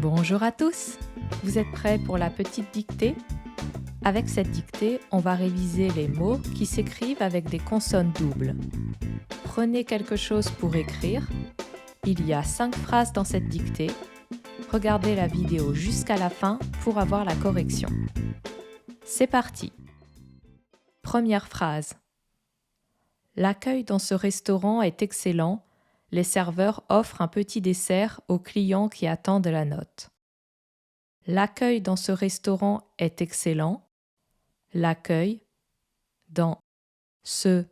Bonjour à tous! Vous êtes prêts pour la petite dictée? Avec cette dictée, on va réviser les mots qui s'écrivent avec des consonnes doubles. Prenez quelque chose pour écrire. Il y a 5 phrases dans cette dictée. Regardez la vidéo jusqu'à la fin pour avoir la correction. C'est parti! Première phrase. L'accueil dans ce restaurant est excellent. Les serveurs offrent un petit dessert aux clients qui attendent la note. L'accueil dans ce restaurant est excellent. L'accueil dans ce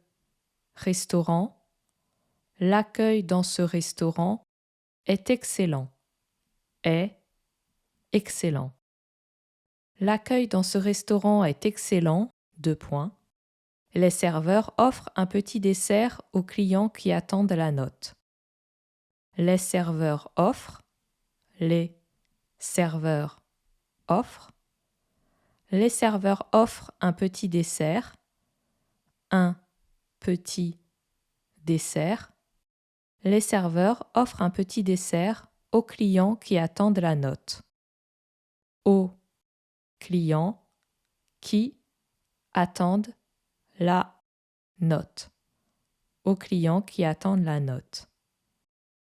restaurant. L'accueil dans ce restaurant est excellent. Est excellent. L'accueil dans ce restaurant est excellent. 2 points. Les serveurs offrent un petit dessert aux clients qui attendent la note. Les serveurs offrent. Les serveurs offrent. Les serveurs offrent un petit dessert. Un petit dessert. Les serveurs offrent un petit dessert aux clients qui attendent la note. Aux clients qui attendent la note. Aux clients qui attendent la note.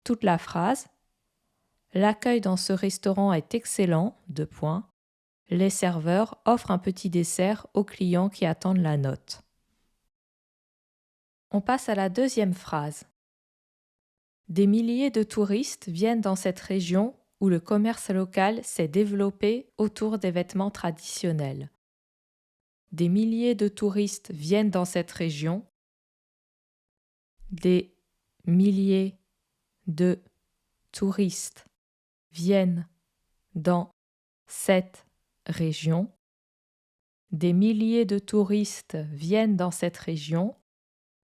Toute la phrase. L'accueil dans ce restaurant est excellent. 2 points. Les serveurs offrent un petit dessert aux clients qui attendent la note. On passe à la deuxième phrase. Des milliers de touristes viennent dans cette région où le commerce local s'est développé autour des vêtements traditionnels. Des milliers de touristes viennent dans cette région. Des milliers de touristes viennent dans cette région. Des milliers de touristes viennent dans cette région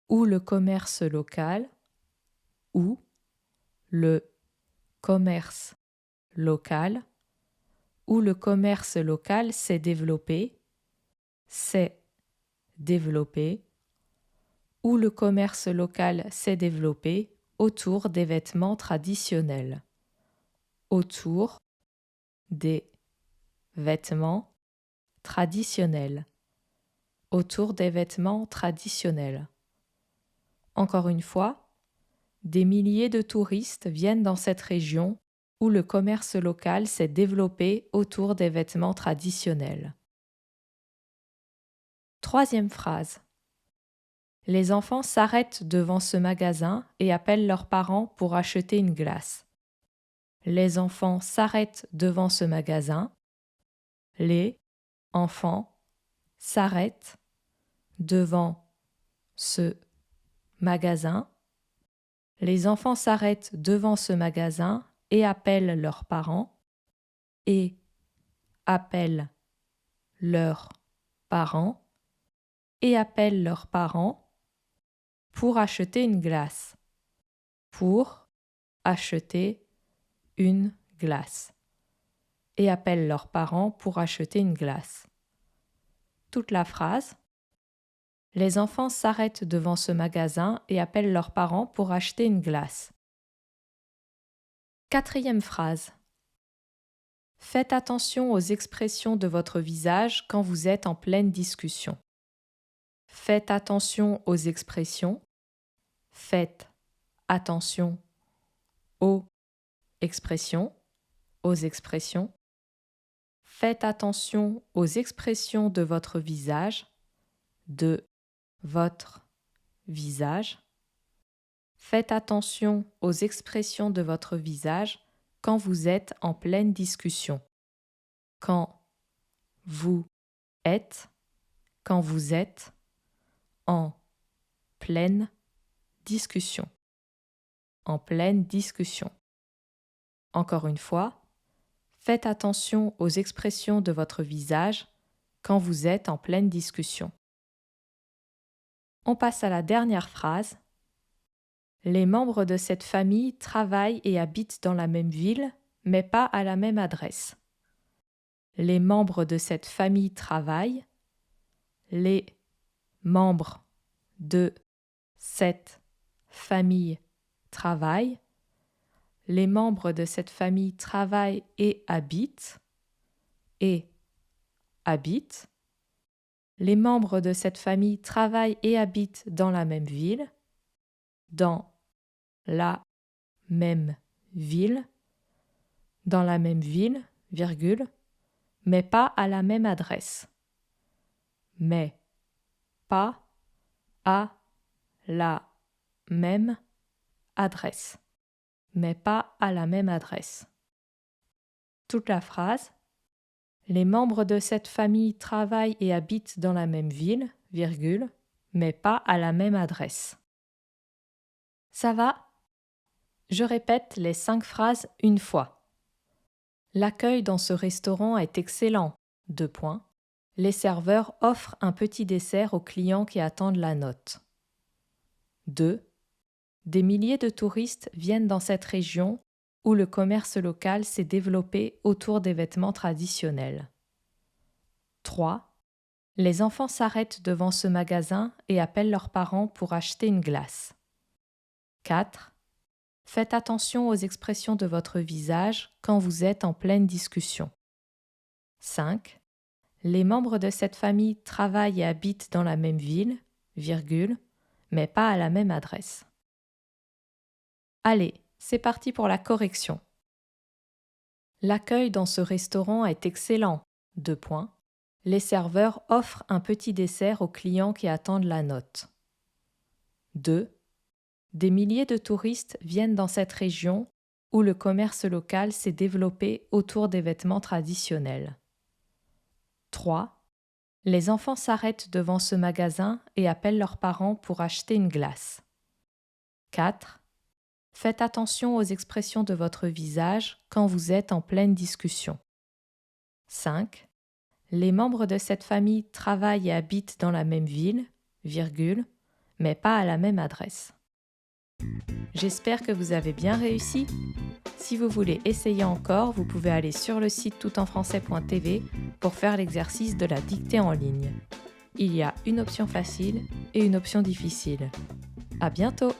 où le commerce local, où le commerce local, où le commerce local s'est développé, où le commerce local s'est développé autour des vêtements traditionnels. Autour des vêtements traditionnels. Autour des vêtements traditionnels. Encore une fois, des milliers de touristes viennent dans cette région où le commerce local s'est développé autour des vêtements traditionnels. Troisième phrase. Les enfants s'arrêtent devant ce magasin et appellent leurs parents pour acheter une glace. Les enfants s'arrêtent devant ce magasin. Les enfants s'arrêtent devant ce magasin. Les enfants s'arrêtent devant ce magasin et appellent leurs parents. Et appellent leurs parents. Et appellent leurs parents pour acheter une glace. Pour acheter une glace. Et appellent leurs parents pour acheter une glace. Toute la phrase. Les enfants s'arrêtent devant ce magasin et appellent leurs parents pour acheter une glace. Quatrième phrase. Faites attention aux expressions de votre visage quand vous êtes en pleine discussion. Faites attention aux expressions. Faites attention aux expressions. Aux expressions. Faites attention aux expressions de votre visage. De votre visage. Faites attention aux expressions de votre visage quand vous êtes en pleine discussion. Quand vous êtes en pleine discussion. En pleine discussion. Encore une fois, faites attention aux expressions de votre visage quand vous êtes en pleine discussion. On passe à la dernière phrase. Les membres de cette famille travaillent et habitent dans la même ville, mais pas à la même adresse. Les membres de cette famille travaillent. Les membres de cette famille travaillent. les membres de cette famille travaillent et habitent. Et habitent. Les membres de cette famille travaillent et habitent dans la même ville. Dans la même ville. Dans la même ville, virgule, mais pas à la même adresse. Mais pas à la même adresse. Mais pas à la même adresse. Toute la phrase. Les membres de cette famille travaillent et habitent dans la même ville, virgule, mais pas à la même adresse. Ça va? Je répète les 5 phrases une fois. L'accueil dans ce restaurant est excellent. 2 points. Les serveurs offrent un petit dessert aux clients qui attendent la note. 2. Des milliers de touristes viennent dans cette région où le commerce local s'est développé autour des vêtements traditionnels. 3. Les enfants s'arrêtent devant ce magasin et appellent leurs parents pour acheter une glace. 4. Faites attention aux expressions de votre visage quand vous êtes en pleine discussion. 5. Les membres de cette famille travaillent et habitent dans la même ville, virgule, mais pas à la même adresse. Allez, c'est parti pour la correction. L'accueil dans ce restaurant est excellent. 2 points. Les serveurs offrent un petit dessert aux clients qui attendent la note. 2. Des milliers de touristes viennent dans cette région où le commerce local s'est développé autour des vêtements traditionnels. 3. Les enfants s'arrêtent devant ce magasin et appellent leurs parents pour acheter une glace. 4. Faites attention aux expressions de votre visage quand vous êtes en pleine discussion. 5. Les membres de cette famille travaillent et habitent dans la même ville, virgule, mais pas à la même adresse. J'espère que vous avez bien réussi. Si vous voulez essayer encore, vous pouvez aller sur le site toutenfrançais.tv pour faire l'exercice de la dictée en ligne. Il y a une option facile et une option difficile. À bientôt!